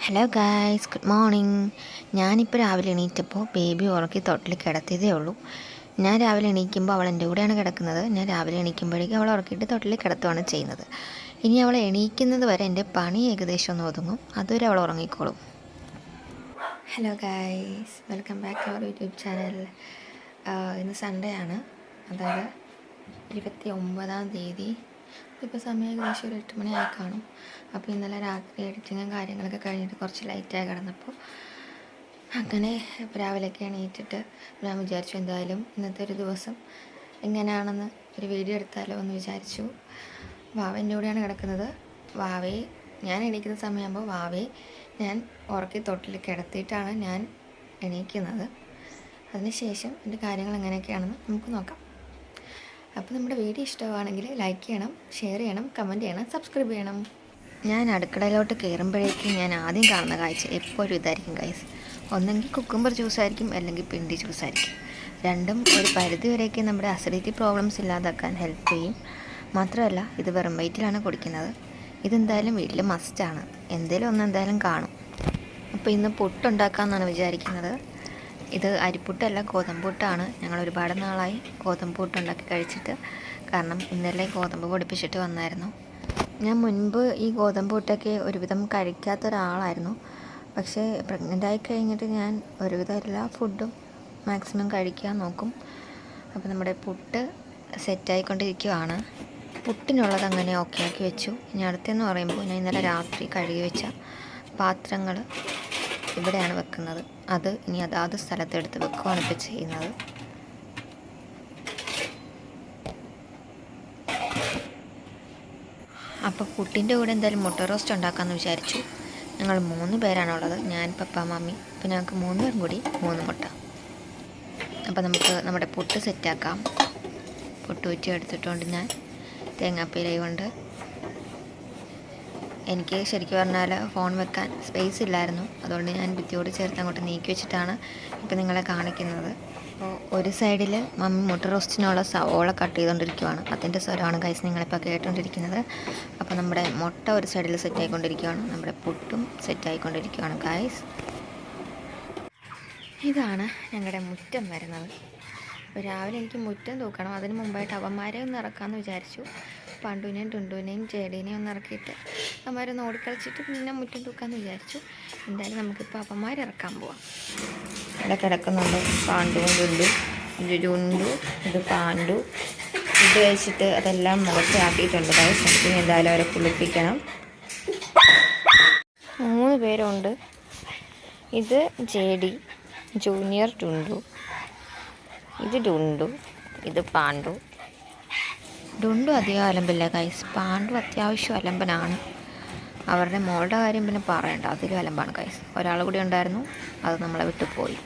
Hello guys, good morning. ഞാനിപ്പോൾ രാവിലെ എണീറ്റപ്പോൾ baby ഉറക്കി തൊട്ടിൽ കിടത്തിയതേ ഉള്ളൂ. ഞാൻ രാവിലെ എണീക്കുമ്പോൾ അവൾ എൻ്റെ കൂടെയാണ് കിടക്കുന്നത്. ഞാൻ രാവിലെ എണീക്കുമ്പോഴേക്കും അവൾ ഉറക്കിയിട്ട് തൊട്ടിൽ കിടത്തുകയാണ് ചെയ്യുന്നത്. ഇനി അവൾ എണീക്കുന്നത് വരെ എൻ്റെ പണി ഏകദേശം ഒന്ന് ഒതുങ്ങും. അതുവരെ അവൾ ഉറങ്ങിക്കോളും. Hello guys, welcome back to our YouTube channel. ഇന്ന് സൺഡേ ആണ്, അതായത് 29-ാം തീയതി. ഇപ്പോൾ സമയം ഏകദേശം ഒരു 8 മണി ആയി കാണും. അപ്പോൾ ഇന്നലെ രാത്രി എഡിറ്റിങ്ങും കാര്യങ്ങളൊക്കെ കഴിഞ്ഞിട്ട് കുറച്ച് ലൈറ്റായി കിടന്നപ്പോൾ അങ്ങനെ രാവിലെയൊക്കെ എണീറ്റിട്ട് ഞാൻ വിചാരിച്ചു എന്തായാലും ഇന്നത്തെ ഒരു ദിവസം എങ്ങനെയാണെന്ന് ഒരു വീഡിയോ എടുത്താലോ എന്ന് വിചാരിച്ചു. വാവ എൻ്റെ കൂടെയാണ് കിടക്കുന്നത്. വാവയെ ഞാൻ എണീക്കുന്ന സമയമാകുമ്പോൾ വാവയെ ഞാൻ ഉറക്കി തൊട്ടിൽ കിടത്തിയിട്ടാണ് ഞാൻ എണീക്കുന്നത്. അതിനുശേഷം എൻ്റെ കാര്യങ്ങൾ എങ്ങനെയൊക്കെയാണെന്ന് നമുക്ക് നോക്കാം. അപ്പോൾ നമ്മുടെ വീഡിയോ ഇഷ്ടമാണെങ്കിൽ ലൈക്ക് ചെയ്യണം, ഷെയർ ചെയ്യണം, കമൻറ്റ് ചെയ്യണം, സബ്സ്ക്രൈബ് ചെയ്യണം. ഞാൻ അടുക്കളയിലോട്ട് കയറുമ്പോഴേക്കും ഞാൻ ആദ്യം കാണുന്ന കാഴ്ച എപ്പോഴും ഇതായിരിക്കും ഗൈസ്. ഒന്നെങ്കിൽ കുക്കുംബർ ജ്യൂസായിരിക്കും, അല്ലെങ്കിൽ പിണ്ടി ജ്യൂസായിരിക്കും. രണ്ടും ഒരു പരിധി വരെയൊക്കെ നമ്മുടെ അസിഡിറ്റി പ്രോബ്ലംസ് ഇല്ലാതാക്കാൻ ഹെൽപ്പ് ചെയ്യും. മാത്രമല്ല ഇത് വെറും വയറ്റിലാണ് കുടിക്കുന്നത്. ഇതെന്തായാലും വീട്ടിൽ മസ്റ്റാണ്, എന്തേലും ഒന്ന് എന്തായാലും കാണും. അപ്പോൾ ഇന്ന് പുട്ടുണ്ടാക്കാമെന്നാണ് വിചാരിക്കുന്നത്. ഇത് അരിപ്പുട്ടല്ല, ഗോതമ്പുട്ടാണ്. ഞങ്ങൾ ഒരുപാട് നാളായി ഗോതമ്പ് പുട്ടുണ്ടാക്കി കഴിച്ചിട്ട്. കാരണം ഇന്നലെ ഗോതമ്പ് പൊടിപ്പിച്ചിട്ട് വന്നായിരുന്നു. ഞാൻ മുൻപ് ഈ ഗോതമ്പ് പുട്ടൊക്കെ ഒരുവിധം കഴിക്കാത്ത ഒരാളായിരുന്നു. പക്ഷേ പ്രഗ്നൻ്റായി കഴിഞ്ഞിട്ട് ഞാൻ ഒരുവിധം എല്ലാ ഫുഡും മാക്സിമം കഴിക്കാൻ നോക്കും. അപ്പോൾ നമ്മുടെ പുട്ട് സെറ്റായിക്കൊണ്ടിരിക്കുകയാണ്. പുട്ടിനുള്ളത് അങ്ങനെ ഓക്കെ ആക്കി വെച്ചു. ഇനി അടുത്തെന്ന് പറയുമ്പോൾ ഞാൻ ഇന്നലെ രാത്രി കഴുകി വെച്ച പാത്രങ്ങൾ ഇവിടെയാണ് വെക്കുന്നത്. അത് ഇനി അതാത് സ്ഥലത്തെടുത്ത് വെക്കുകയാണ് ഇപ്പോൾ ചെയ്യുന്നത്. അപ്പോൾ പുട്ടിൻ്റെ കൂടെ എന്തായാലും മുട്ട റോസ്റ്റ് ഉണ്ടാക്കാമെന്ന് വിചാരിച്ചു. ഞങ്ങൾ 3 പേരാണുള്ളത്, ഞാൻ, പപ്പ, മമ്മി. അപ്പോൾ ഞങ്ങൾക്ക് 3 പേരും കൂടി 3 മുട്ട. അപ്പോൾ നമുക്ക് നമ്മുടെ പുട്ട് സെറ്റാക്കാം. പുട്ട് ഊറ്റി എടുത്തിട്ടുണ്ട് ഞാൻ. തേങ്ങാപ്പീരയും കൊണ്ട്. എനിക്ക് ശരിക്കും പറഞ്ഞാൽ ഫോൺ വെക്കാൻ സ്പേസ് ഇല്ലായിരുന്നു. അതുകൊണ്ട് ഞാൻ ഭിത്തിയോട് ചേർത്ത് അങ്ങോട്ട് നീക്കി വെച്ചിട്ടാണ് ഇപ്പോൾ നിങ്ങളെ കാണിക്കുന്നത്. അപ്പോൾ ഒരു സൈഡിൽ മമ്മി മുട്ട റോസ്റ്റിനുള്ള സവോള കട്ട് ചെയ്തുകൊണ്ടിരിക്കുകയാണ്. അതിൻ്റെ സ്വരമാണ് ഗൈസ് നിങ്ങളിപ്പോൾ കേട്ടുകൊണ്ടിരിക്കുന്നത്. അപ്പോൾ നമ്മുടെ മുട്ട ഒരു സൈഡിൽ സെറ്റായിക്കൊണ്ടിരിക്കുകയാണ്, നമ്മുടെ പുട്ടും സെറ്റായിക്കൊണ്ടിരിക്കുകയാണ് ഗൈസ്. ഇതാണ് ഞങ്ങളുടെ മുറ്റം വരുന്നത്. അപ്പോൾ രാവിലെ എനിക്ക് മുറ്റം തൂക്കണം. അതിന് മുമ്പായിട്ട് അവന്മാരെ ഒന്ന് ഇറക്കാമെന്ന് വിചാരിച്ചു. പണ്ടുവിനെയും ടുണ്ടുവിനെയും ചേടീനെയും ഒന്ന് ഇറക്കിയിട്ട് അവന്മാരൊന്ന് ഓടിക്കളിച്ചിട്ട് പിന്നെ മുറ്റം തൂക്കാമെന്ന് വിചാരിച്ചു. എന്തായാലും നമുക്കിപ്പോൾ അവന്മാരെ ഇറക്കാൻ പോവാം. ഇവിടെ കിടക്കുന്നുണ്ട് പാണ്ഡുവും ടുണ്ടും. ഇത് ടുണ്ടു, ഇത് പാണ്ഡു. ഇത് കഴിച്ചിട്ട് അതെല്ലാം മുഖത്താക്കിയിട്ടുണ്ട് ഗൈസ്. എനിക്ക് എന്തായാലും അവരെ കുളിപ്പിക്കണം. 3 പേരുണ്ട്. ഇത് ജേഡി, ജൂനിയർ ടുണ്ടു. ഇത് ടുണ്ടു, ഇത് പാണ്ഡു. ടുണ്ടു അധികം അലമ്പില്ല ഗൈസ്. പാണ്ഡു അത്യാവശ്യം അലമ്പനാണ്. അവരുടെ മോളുടെ കാര്യം പിന്നെ പറയണ്ട, അതിലും അലമ്പാണ് ഗൈസ്. ഒരാൾ കൂടി ഉണ്ടായിരുന്നു, അത് നമ്മളെ വിട്ടു പോയി.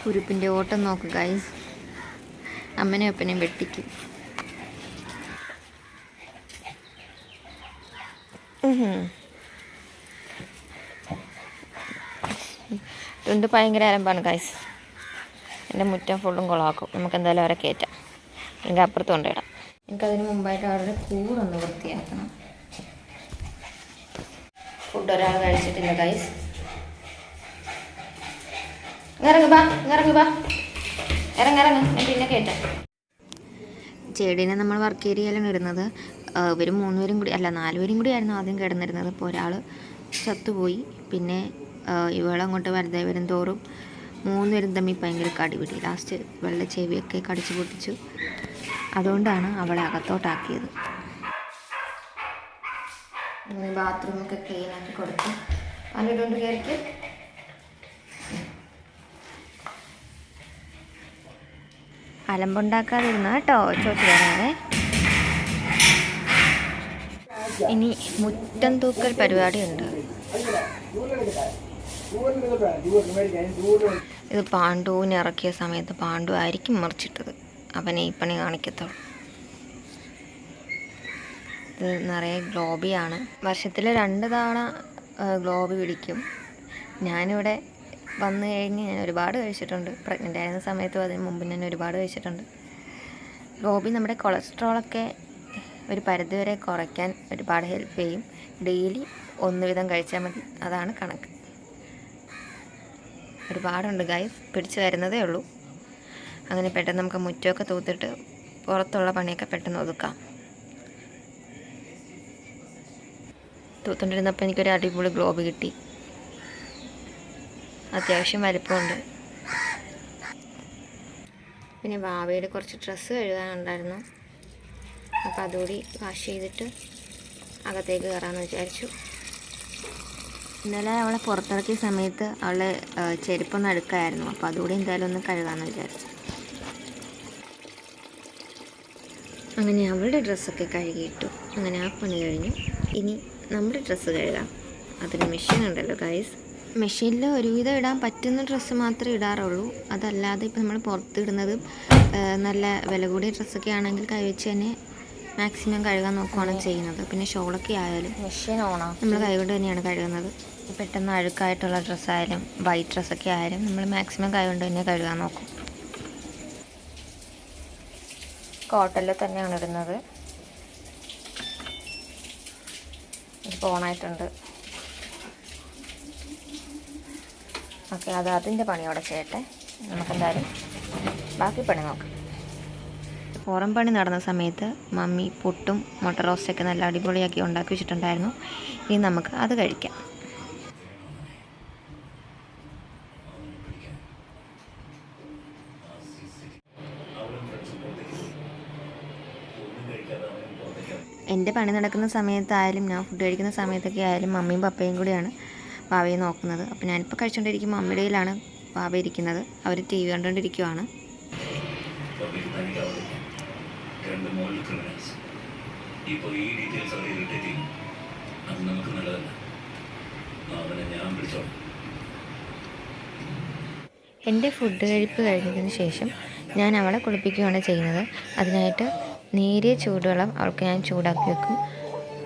കുരുപ്പിൻ്റെ ഓട്ടം നോക്ക് ഗൈസ്. അമ്മനെയും അപ്പനെയും വെട്ടിക്കും. ടുണ്ടു ഭയങ്കര അലമ്പാണ് ഗൈസ്. എൻ്റെ മുറ്റം ഫുള്ളും കുളമാക്കും. നമുക്ക് എന്തായാലും അവരെ കയറ്റാം, എനിക്ക് അപ്പുറത്ത് കൊണ്ടിടാം. എനിക്കതിന് മുമ്പായിട്ട് അവരുടെ കൂടൊന്ന് വൃത്തിയാക്കണം. ഫുഡ് ഒരാൾ കഴിച്ചിട്ടില്ല ഗൈസ്. ഇറങ്ങ് ബാ, ഇറങ്ങ്, ഞാൻ പിന്നെ കയറ്റാം. ചെടീനെ നമ്മൾ വർക്ക് ഏരിയയിലാണ് ഇടുന്നത്. ഇവർ 3 പേരും കൂടി, അല്ല 4 പേരും കൂടി ആയിരുന്നു ആദ്യം കിടന്നിരുന്നത്. ഇപ്പോൾ ഒരാൾ ചത്തുപോയി. പിന്നെ ഇവളങ്ങോട്ട് വലുതായി വരും തോറും 3 പേരും തമ്മിൽ ഭയങ്കര കടിപിടി. ലാസ്റ്റ് വെള്ള ചെവിയൊക്കെ കടിച്ചു പൊട്ടിച്ചു. അതുകൊണ്ടാണ് അവളെ അകത്തോട്ടാക്കിയത്. അങ്ങനെ ബാത്റൂമൊക്കെ ക്ലീൻ ആക്കി കൊടുത്തു. അതിട്ടുണ്ട് കയറിക്ക്. അലമ്പുണ്ടാക്കാതിരുന്ന കേട്ടോ, ചോദിച്ചു തരാവേ. ഇനി മുറ്റം തൂക്കൽ പരിപാടിയുണ്ട്. ഇത് പാണ്ഡുവിനെ ഇറക്കിയ സമയത്ത് പാണ്ഡു ആയിരിക്കും മറിച്ചിട്ടത്. അവനെ ഈ പണി കാണിക്കത്തുള്ളൂ. ഇത് നിറയെ ഗ്ലോബിയാണ്. വർഷത്തിൽ 2 തവണ ഗ്ലോബി പിടിക്കും. ഞാനിവിടെ വന്നു കഴിഞ്ഞ് ഞാൻ ഒരുപാട് കഴിച്ചിട്ടുണ്ട്. പ്രഗ്നൻ്റ് ആയിരുന്ന സമയത്തും അതിന് മുമ്പ് ഞാൻ ഒരുപാട് കഴിച്ചിട്ടുണ്ട്. ഗ്ലോബി നമ്മുടെ കൊളസ്ട്രോളൊക്കെ ഒരു പരിധിവരെ കുറയ്ക്കാൻ ഒരുപാട് ഹെൽപ്പ് ചെയ്യും. ഡെയിലി 1 വീതം കഴിച്ചാൽ മതി, അതാണ് കണക്ക്. ഒരുപാടുണ്ട് ഗൈസ്, പിടിച്ചു വരുന്നതേ ഉള്ളൂ. അങ്ങനെ പെട്ടെന്ന് നമുക്ക് മുറ്റമൊക്കെ തൂത്തിട്ട് പുറത്തുള്ള പണിയൊക്കെ പെട്ടെന്ന് ഒതുക്കാം. തൂത്തുകൊണ്ടിരുന്നപ്പോൾ എനിക്കൊരു അടിപൊളി ഗ്ലോബ് കിട്ടി. അത്യാവശ്യം വലിപ്പമുണ്ട്. പിന്നെ വാവയുടെ കുറച്ച് ഡ്രസ്സ് കഴുകാനുണ്ടായിരുന്നു. അപ്പോൾ അതുകൂടി വാഷ് ചെയ്തിട്ട് അകത്തേക്ക് കയറാമെന്ന് വിചാരിച്ചു. ഇന്നലെ അവളെ പുറത്തിറക്കിയ സമയത്ത് അവളെ ചെരുപ്പൊന്ന് അടുക്കായിരുന്നു. അപ്പോൾ അതുകൂടി എന്തായാലും ഒന്ന് കഴുകാമെന്ന് വിചാരിച്ചു. അങ്ങനെ അവളുടെ ഡ്രസ്സൊക്കെ കഴുകിയിട്ടു. അങ്ങനെ ആ പണി കഴിഞ്ഞു. ഇനി നമ്മുടെ ഡ്രസ്സ് കഴുകാം. അതിന് മെഷീൻ ഉണ്ടല്ലോ ഗൈസ്. മെഷീനിൽ ഒരുവിധം ഇടാൻ പറ്റുന്ന ഡ്രസ്സ് മാത്രമേ ഇടാറുള്ളൂ. അതല്ലാതെ ഇപ്പം നമ്മൾ പുറത്തിടുന്നത് നല്ല വില കൂടിയ ഡ്രസ്സൊക്കെ ആണെങ്കിൽ കൈവച്ച് തന്നെ മാക്സിമം കഴുകാൻ നോക്കുകയാണ് ചെയ്യുന്നത്. പിന്നെ ഷോളൊക്കെ ആയാലും മെഷീൻ ഓണാണ്, നമ്മൾ കൈകൊണ്ട് തന്നെയാണ് കഴുകുന്നത്. പെട്ടെന്ന് അഴുക്കായിട്ടുള്ള ഡ്രസ്സായാലും വൈറ്റ് ഡ്രസ്സൊക്കെ ആയാലും നമ്മൾ മാക്സിമം കൈകൊണ്ട് തന്നെ കഴുകാൻ നോക്കും. കോട്ടണിൽ തന്നെയാണ് ഇടുന്നത്. ഇപ്പോൾ ഓണായിട്ടുണ്ട്. ഓക്കെ, അതിൻ്റെ പണി അവിടെ ചെയ്യട്ടെ. നമുക്കെന്തായാലും ബാക്കി പണി നോക്കാം. പുറം പണി നടന്ന സമയത്ത് മമ്മി പുട്ടും മുട്ട റോസ്റ്റൊക്കെ നല്ല അടിപൊളിയാക്കി ഉണ്ടാക്കി വെച്ചിട്ടുണ്ടായിരുന്നു. ഇനി നമുക്ക് അത് കഴിക്കാം. എൻ്റെ പണി നടക്കുന്ന സമയത്തായാലും ഞാൻ ഫുഡ് കഴിക്കുന്ന സമയത്തൊക്കെ ആയാലും മമ്മിയും പപ്പയും കൂടിയാണ് വാവയെ നോക്കുന്നത്. അപ്പോൾ ഞാനിപ്പോൾ കഴിച്ചുകൊണ്ടിരിക്കുമ്പോൾ മമ്മിയുടെ കയ്യിലാണ് വാവ ഇരിക്കുന്നത്. അവർ TV കണ്ടുകൊണ്ടിരിക്കുവാണ്. എൻ്റെ ഫുഡ് കഴിപ്പ് കഴിഞ്ഞതിന് ശേഷം ഞാൻ അവളെ കുളിപ്പിക്കുകയാണ് ചെയ്യുന്നത്. അതിനായിട്ട് നേരിയ ചൂടുവെള്ളം അവൾക്ക് ഞാൻ ചൂടാക്കി വെക്കും.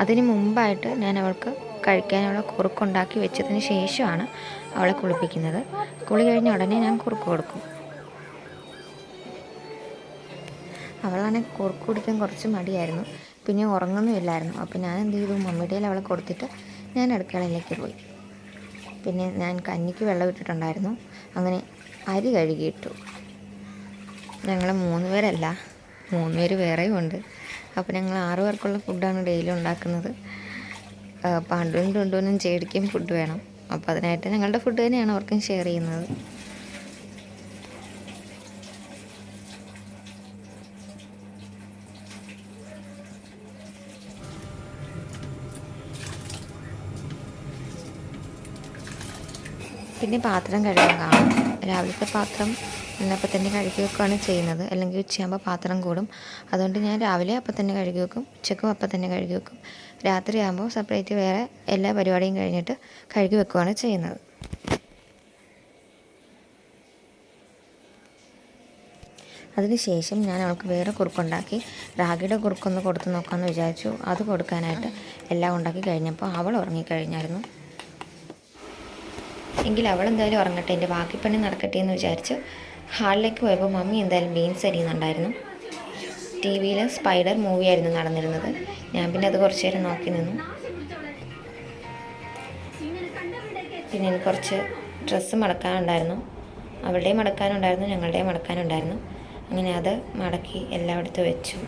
അതിന് മുമ്പായിട്ട് ഞാൻ അവൾക്ക് കഴിക്കാനുള്ള കുറുക്കുണ്ടാക്കി വെച്ചതിന് ശേഷമാണ് അവളെ കുളിപ്പിക്കുന്നത്. കുളി കഴിഞ്ഞ ഉടനെ ഞാൻ കുറുക്ക് കൊടുക്കും. അവളാണെങ്കിൽ കുറുക്ക് കുടിക്കാൻ കുറച്ച് മടിയായിരുന്നു. പിന്നെ ഉറങ്ങുന്നുമില്ലായിരുന്നു. അപ്പോൾ ഞാൻ എന്ത് ചെയ്തു, മമ്മിയുടെ കയ്യിൽ അവളെ കൊടുത്തിട്ട് ഞാൻ അടുക്കളയിലേക്ക് പോയി. പിന്നെ ഞാൻ കഞ്ഞിക്ക് വെള്ളം ഇട്ടിട്ടുണ്ടായിരുന്നു. അങ്ങനെ അരി കഴുകിയിട്ടു. ഞങ്ങൾ 3 പേരല്ല, 3 പേര് വേറെയും ഉണ്ട്. അപ്പോൾ ഞങ്ങൾ 6 പേർക്കുള്ള ഫുഡാണ് ഡെയിലി ഉണ്ടാക്കുന്നത്. പണ്ടും ടുണ്ടുവിനും ചേടിക്കും ഫുഡ് വേണം. അപ്പോൾ അതിനായിട്ട് ഞങ്ങളുടെ ഫുഡ് തന്നെയാണ് അവർക്കും ഷെയർ ചെയ്യുന്നത്. പിന്നെ പാത്രം കഴുകാൻ കാണും. രാവിലത്തെ പാത്രം അപ്പം തന്നെ കഴുകി വെക്കുകയാണ് ചെയ്യുന്നത്. അല്ലെങ്കിൽ ഉച്ചയാകുമ്പോൾ പാത്രം കൂടും. അതുകൊണ്ട് ഞാൻ രാവിലെ അപ്പം തന്നെ കഴുകി വെക്കും, ഉച്ചക്കും അപ്പം തന്നെ കഴുകി വെക്കും. രാത്രിയാകുമ്പോൾ സെപ്പറേറ്റ് വേറെ എല്ലാ പരിപാടിയും കഴിഞ്ഞിട്ട് കഴുകി വെക്കുകയാണ് ചെയ്യുന്നത്. അതിനുശേഷം ഞാൻ അവൾക്ക് വേറെ കുറുക്കുണ്ടാക്കി. റാഗിയുടെ കുറുക്കൊന്ന് കൊടുത്ത് നോക്കാമെന്ന് വിചാരിച്ചു. അത് കൊടുക്കാനായിട്ട് എല്ലാം ഉണ്ടാക്കി കഴിഞ്ഞപ്പോൾ അവൾ ഉറങ്ങിക്കഴിഞ്ഞായിരുന്നു. എങ്കിൽ അവളെന്തായാലും ഉറങ്ങട്ടെ, എൻ്റെ ബാക്കി പണി നടക്കട്ടെ എന്ന് വിചാരിച്ച് ഹാളിലേക്ക് പോയപ്പോൾ മമ്മി എന്തായാലും ബീൻസ് അരിയുന്നുണ്ടായിരുന്നു. TV-യിൽ സ്പൈഡർ മൂവിയായിരുന്നു നടന്നിരുന്നത്. ഞാൻ പിന്നെ അത് കുറച്ച് നേരം നോക്കി നിന്നു. പിന്നെ എനിക്ക് കുറച്ച് ഡ്രസ്സ് മടക്കാനുണ്ടായിരുന്നു. അവളുടെയും മടക്കാനുണ്ടായിരുന്നു, ഞങ്ങളുടെയും മടക്കാനുണ്ടായിരുന്നു. അങ്ങനെ അത് മടക്കി എല്ലായിടത്തും വെച്ചു.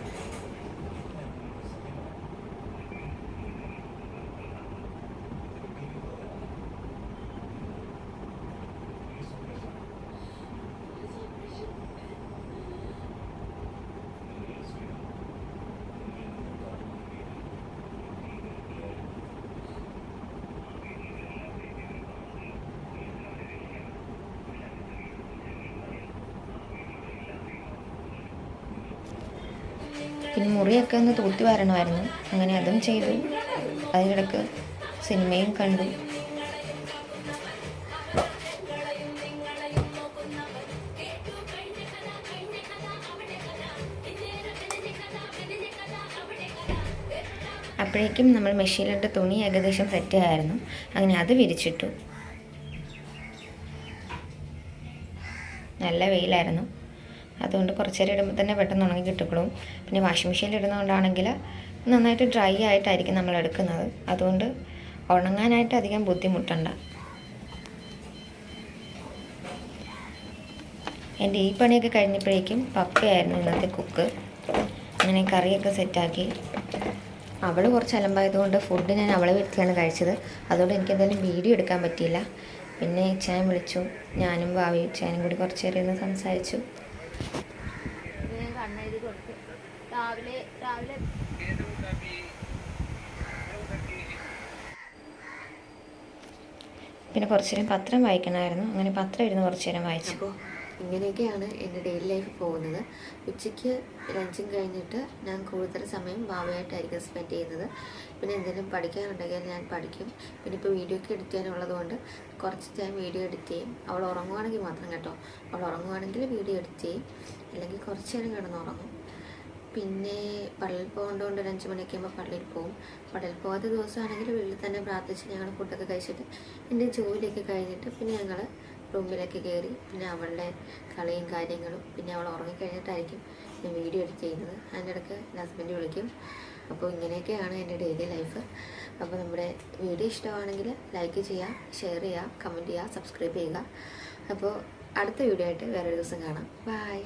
പിന്നെ മുറിയൊക്കെ ഒന്ന് തൂത്തി വരണമായിരുന്നു. അങ്ങനെ അതും ചെയ്തു. അതിനിടയ്ക്ക് സിനിമയും കണ്ടു. അപ്പോഴേക്കും നമ്മൾ മെഷീനിലിട്ട് തുണി ഏകദേശം സെറ്റ് ആയിരുന്നു. അങ്ങനെ അത് വിരിച്ചിട്ടു. നല്ല വെയിലായിരുന്നു. അതുകൊണ്ട് കുറച്ച് നേരം ഇടുമ്പോൾ തന്നെ പെട്ടെന്ന് ഉണങ്ങി കിട്ടിക്കോളും. പിന്നെ വാഷിംഗ് മെഷീനിൽ ഇടുന്നതുകൊണ്ടാണെങ്കിൽ നന്നായിട്ട് ഡ്രൈ ആയിട്ടായിരിക്കും നമ്മൾ എടുക്കുന്നത്. അതുകൊണ്ട് ഉണങ്ങാനായിട്ട് അധികം ബുദ്ധിമുട്ടണ്ട. എൻ്റെ ഈ പണിയൊക്കെ കഴിഞ്ഞപ്പോഴേക്കും പപ്പയായിരുന്നു ഇന്നത്തെ കുക്ക്. അങ്ങനെ കറിയൊക്കെ സെറ്റാക്കി. അവൾ കുറച്ച് അലമ്പായതുകൊണ്ട് ഫുഡ് ഞാൻ അവളെ വീട്ടിലാണ് കഴിച്ചത്. അതുകൊണ്ട് എനിക്കെന്തായാലും വീഡിയോ എടുക്കാൻ പറ്റിയില്ല. പിന്നെ ഇച്ചായൻ വിളിച്ചു. ഞാനും ഭാവി ഇച്ചായനും കൂടി കുറച്ച് നേരം ഇരുന്ന് സംസാരിച്ചു. പിന്നെ കുറച്ച് നേരം പത്രം വായിക്കണമായിരുന്നു. അങ്ങനെ പത്രം ഇരുന്ന് കുറച്ച് നേരം വായിച്ചു. അപ്പോൾ ഇങ്ങനെയൊക്കെയാണ് എൻ്റെ ഡെയിലി ലൈഫ് പോകുന്നത്. ഉച്ചയ്ക്ക് ലഞ്ചും കഴിഞ്ഞിട്ട് ഞാൻ കൂടുതൽ സമയം ഭാവിയായിട്ടായിരിക്കും സ്പെൻഡ് ചെയ്യുന്നത്. പിന്നെ എന്തെങ്കിലും പഠിക്കാനുണ്ടെങ്കിൽ ഞാൻ പഠിക്കും. പിന്നെ ഇപ്പോൾ വീഡിയോ ഒക്കെ എഡിറ്റ് ചെയ്യാനുള്ളത് കൊണ്ട് കുറച്ച് ടൈം വീഡിയോ എഡിറ്റ് ചെയ്യും. അവൾ ഉറങ്ങുവാണെങ്കിൽ മാത്രം കേട്ടോ. അവൾ ഉറങ്ങുവാണെങ്കിൽ വീഡിയോ എഡിറ്റ് ചെയ്യും, അല്ലെങ്കിൽ കുറച്ച് നേരം കിടന്നുറങ്ങും. പിന്നെ പള്ളിയിൽ പോകേണ്ടതുകൊണ്ട് ഒരു 5 മണിയൊക്കെ ആകുമ്പോൾ പള്ളിയിൽ പോകും. പള്ളിയിൽ പോകാത്ത ദിവസമാണെങ്കിൽ വീട്ടിൽ തന്നെ പ്രാർത്ഥിച്ച് ഞങ്ങൾ ഫുഡൊക്കെ കഴിച്ചിട്ട് എൻ്റെ ജോലിയൊക്കെ കഴിഞ്ഞിട്ട് പിന്നെ ഞങ്ങൾ റൂമിലൊക്കെ കയറി പിന്നെ അവളുടെ കളിയും കാര്യങ്ങളും പിന്നെ അവൾ ഉറങ്ങിക്കഴിഞ്ഞിട്ടായിരിക്കും ഞാൻ വീഡിയോ എഡിറ്റ് ചെയ്യുന്നത്. അതിൻ്റെ ഇടയ്ക്ക് എൻ്റെ ഹസ്ബൻഡ് വിളിക്കും. അപ്പോൾ ഇങ്ങനെയൊക്കെയാണ് എൻ്റെ ഡെയിലി ലൈഫ്. അപ്പോൾ നമ്മുടെ വീഡിയോ ഇഷ്ടമാണെങ്കിൽ ലൈക്ക് ചെയ്യുക, ഷെയർ ചെയ്യുക, കമൻറ്റ് ചെയ്യുക, സബ്സ്ക്രൈബ് ചെയ്യുക. അപ്പോൾ അടുത്ത വീഡിയോ ആയിട്ട് വേറൊരു ദിവസം കാണാം. ബൈ.